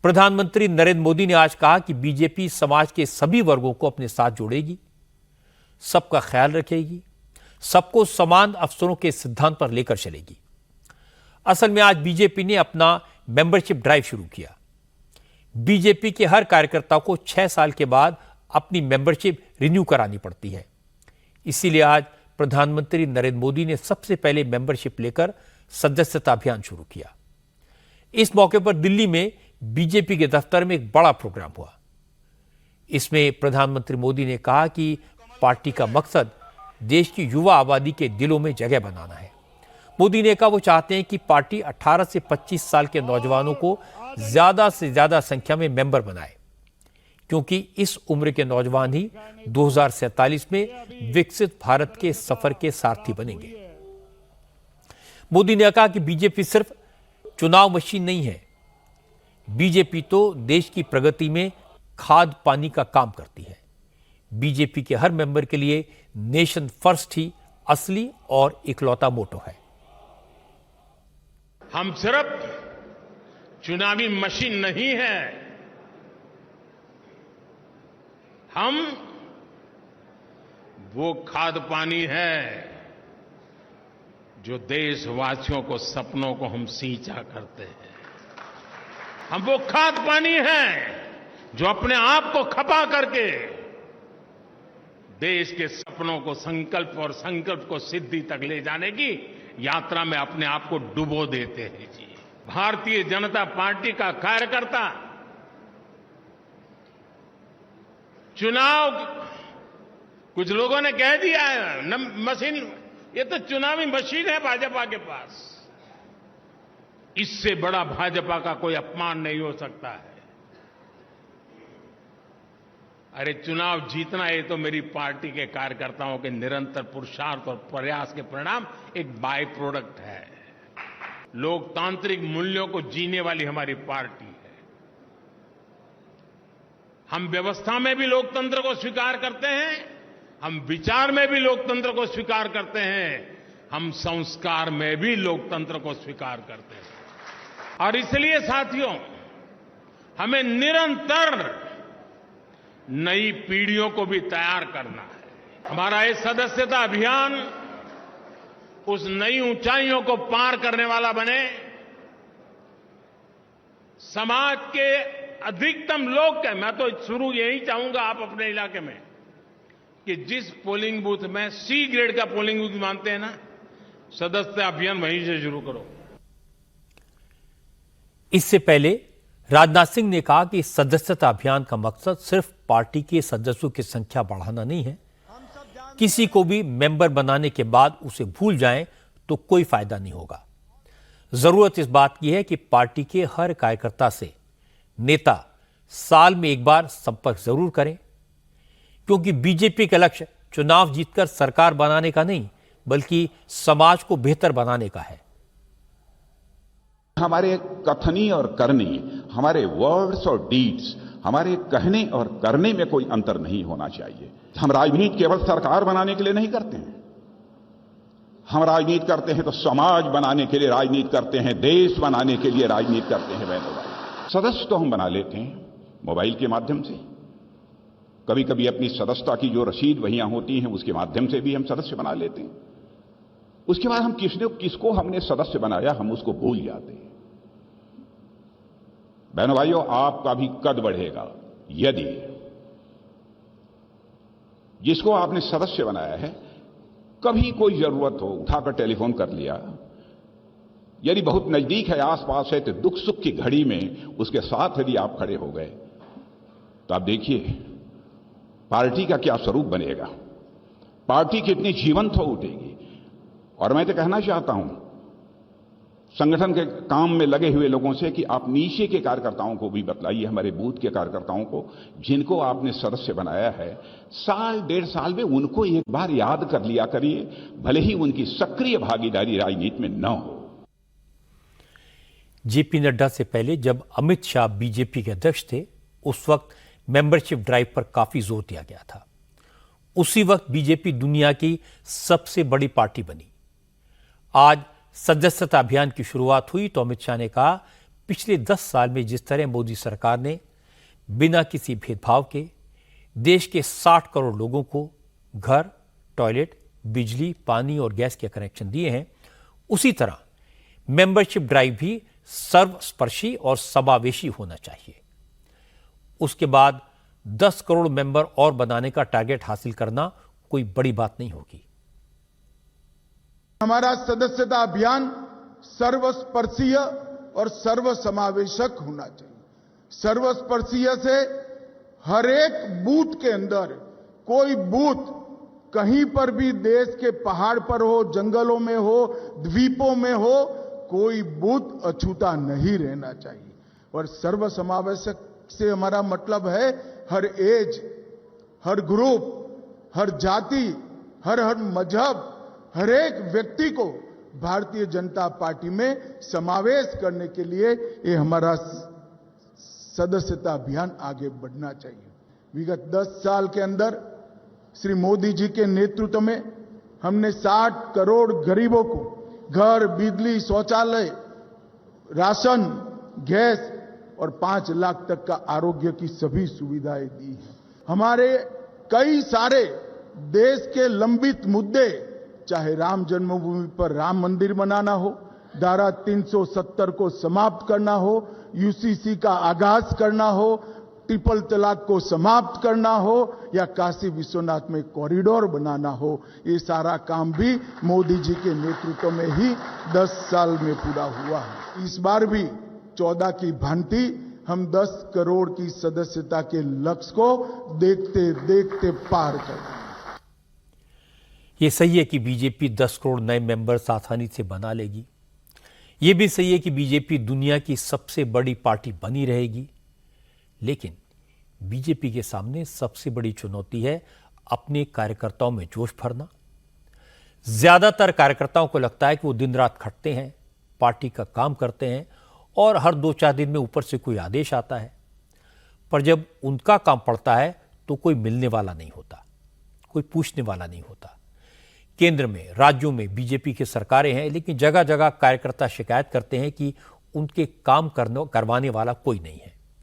प्रधानमंत्री नरेंद्र मोदी ने आज कहा कि बीजेपी समाज के सभी वर्गों को अपने साथ जोड़ेगी, सबका ख्याल रखेगी, सबको समान अवसरों के सिद्धांत पर लेकर चलेगी। असल में आज बीजेपी ने अपना मेंबरशिप ड्राइव शुरू किया। बीजेपी के हर कार्यकर्ता को 6 साल के बाद अपनी मेंबरशिप रिन्यू करानी पड़ती है। इसीलिए आज प्रधानमंत्री नरेंद्र मोदी ने सबसे पहले मेंबरशिप लेकर सदस्यता अभियान शुरू किया। इस मौके पर दिल्ली में बीजेपी के दफ्तर में एक बड़ा प्रोग्राम हुआ। इसमें प्रधानमंत्री मोदी ने कहा कि पार्टी का मकसद देश की युवा आबादी के दिलों में जगह बनाना है। मोदी ने कहा वो चाहते हैं कि पार्टी 18 से 25 साल के नौजवानों को ज्यादा से ज्यादा संख्या में मेंबर बनाए, क्योंकि इस उम्र के नौजवान ही 2047 में विकसित भारत के सफर के सारथी बनेंगे। मोदी ने कहा कि बीजेपी सिर्फ चुनाव मशीन नहीं है, बीजेपी तो देश की प्रगति में खाद पानी का काम करती है। बीजेपी के हर मेंबर के लिए नेशन फर्स्ट ही असली और इकलौता मोटो है। हम सिर्फ चुनावी मशीन नहीं है, हम वो खाद पानी है जो देशवासियों को सपनों को हम सिंचा करते हैं। हम वो खाद पानी हैं जो अपने आप को खपा करके देश के सपनों को संकल्प और संकल्प को सिद्धि तक ले जाने की यात्रा में अपने आप को डुबो देते हैं जी। भारतीय जनता पार्टी का कार्यकर्ता चुनाव, कुछ लोगों ने कह दिया है मशीन, ये तो चुनावी मशीन है भाजपा के पास। इससे बड़ा भाजपा का कोई अपमान नहीं हो सकता है। अरे चुनाव जीतना ये तो मेरी पार्टी के कार्यकर्ताओं के निरंतर पुरुषार्थ और प्रयास के परिणाम एक बाय प्रोडक्ट है। लोकतांत्रिक मूल्यों को जीने वाली हमारी पार्टी है। हम व्यवस्था में भी लोकतंत्र को स्वीकार करते हैं, हम विचार में भी लोकतंत्र को स्वीकार करते हैं, हम संस्कार में भी लोकतंत्र को स्वीकार करते हैं। और इसलिए साथियों, हमें निरंतर नई पीढ़ियों को भी तैयार करना है। हमारा ये सदस्यता अभियान उस नई ऊंचाइयों को पार करने वाला बने, समाज के अधिकतम लोग के, मैं तो शुरू यही चाहूंगा आप अपने इलाके में कि जिस पोलिंग बूथ में सी ग्रेड का पोलिंग बूथ मानते हैं ना, सदस्यता अभियान वहीं से शुरू करो। इससे पहले राजनाथ सिंह ने कहा कि सदस्यता अभियान का मकसद सिर्फ पार्टी के सदस्यों की संख्या बढ़ाना नहीं है। किसी को भी मेंबर बनाने के बाद उसे भूल जाएं तो कोई फायदा नहीं होगा। जरूरत इस बात की है कि पार्टी के हर कार्यकर्ता से नेता साल में एक बार संपर्क जरूर करें, क्योंकि बीजेपी का लक्ष्य चुनाव जीतकर सरकार बनाने का नहीं, बल्कि समाज को बेहतर बनाने का है। हमारे कथनी और करनी, हमारे वर्ड्स और डीड्स, हमारे कहने और करने में कोई अंतर नहीं होना चाहिए। हम राजनीति केवल सरकार बनाने के लिए नहीं करते हैं, हम राजनीति करते हैं तो समाज बनाने के लिए राजनीति करते हैं, देश बनाने के लिए राजनीति करते हैं। वैसे सदस्य तो हम बना लेते हैं मोबाइल के माध्यम से, कभी कभी अपनी सदस्यता की जो रसीद वहियां होती हैं उसके माध्यम से भी हम सदस्य बना लेते हैं। उसके बाद हम किसको हमने सदस्य बनाया हम उसको भूल जाते हैं। बहनों भाइयों, आपका भी कद बढ़ेगा यदि जिसको आपने सदस्य बनाया है कभी कोई जरूरत हो उठाकर टेलीफोन कर लिया, यदि बहुत नजदीक है, आसपास है, तो दुख सुख की घड़ी में उसके साथ यदि आप खड़े हो गए तो आप देखिए पार्टी का क्या स्वरूप बनेगा, पार्टी कितनी जीवंत हो उठेगी। और मैं तो कहना चाहता हूं संगठन के काम में लगे हुए लोगों से कि आप नीचे के कार्यकर्ताओं को भी बतलाइए, हमारे बूथ के कार्यकर्ताओं को जिनको आपने सदस्य बनाया है, साल 1.5 साल में उनको एक बार याद कर लिया करिए, भले ही उनकी सक्रिय भागीदारी राजनीति में न हो। जेपी नड्डा से पहले जब अमित शाह बीजेपी के अध्यक्ष थे, उस वक्त मेंबरशिप ड्राइव पर काफी जोर दिया गया था। उसी वक्त बीजेपी दुनिया की सबसे बड़ी पार्टी बनी। आज सदस्यता अभियान की शुरुआत हुई तो अमित शाह ने कहा पिछले 10 साल में जिस तरह मोदी सरकार ने बिना किसी भेदभाव के देश के 60 करोड़ लोगों को घर, टॉयलेट, बिजली, पानी और गैस के कनेक्शन दिए हैं, उसी तरह मेंबरशिप ड्राइव भी सर्वस्पर्शी और समावेशी होना चाहिए। उसके बाद 10 करोड़ मेंबर और बनाने का टारगेट हासिल करना कोई बड़ी बात नहीं होगी। हमारा सदस्यता अभियान सर्वस्पर्शीय और सर्वसमावेशक होना चाहिए। सर्वस्पर्शीय से हर एक बूथ के अंदर, कोई बूथ कहीं पर भी देश के पहाड़ पर हो, जंगलों में हो, द्वीपों में हो, कोई बूथ अछूता नहीं रहना चाहिए। और सर्वसमावेशक से हमारा मतलब है हर एज, हर ग्रुप, हर जाति, हर मजहब, हर एक व्यक्ति को भारतीय जनता पार्टी में समावेश करने के लिए ये हमारा सदस्यता अभियान आगे बढ़ना चाहिए। विगत 10 साल के अंदर श्री मोदी जी के नेतृत्व में हमने 60 करोड़ गरीबों को घर, बिजली, शौचालय, राशन, गैस और 5 लाख तक का आरोग्य की सभी सुविधाएं दी हैं। हमारे कई सारे देश के लंबित मुद्दे, चाहे राम जन्मभूमि पर राम मंदिर बनाना हो, धारा 370 को समाप्त करना हो, यूसीसी का आगाज करना हो, ट्रिपल तलाक को समाप्त करना हो या काशी विश्वनाथ में कॉरिडोर बनाना हो, ये सारा काम भी मोदी जी के नेतृत्व में ही 10 साल में पूरा हुआ है। इस बार भी 14 की भांति हम 10 करोड़ की सदस्यता के लक्ष्य को देखते देखते पार कर देंगे। ये सही है कि बीजेपी 10 करोड़ नए मेंबर्स आसानी से बना लेगी। ये भी सही है कि बीजेपी दुनिया की सबसे बड़ी पार्टी बनी रहेगी। लेकिन बीजेपी के सामने सबसे बड़ी चुनौती है अपने कार्यकर्ताओं में जोश भरना। ज्यादातर कार्यकर्ताओं को लगता है कि वो दिन रात खटते हैं, पार्टी का काम करते हैं और हर 2-4 दिन में ऊपर से कोई आदेश आता है, पर जब उनका काम पड़ता है तो कोई मिलने वाला नहीं होता, कोई पूछने वाला नहीं होता। केंद्र में, राज्यों में बीजेपी की सरकारें हैं, लेकिन जगह जगह कार्यकर्ता शिकायत करते हैं कि उनके काम करवाने वाला कोई नहीं है।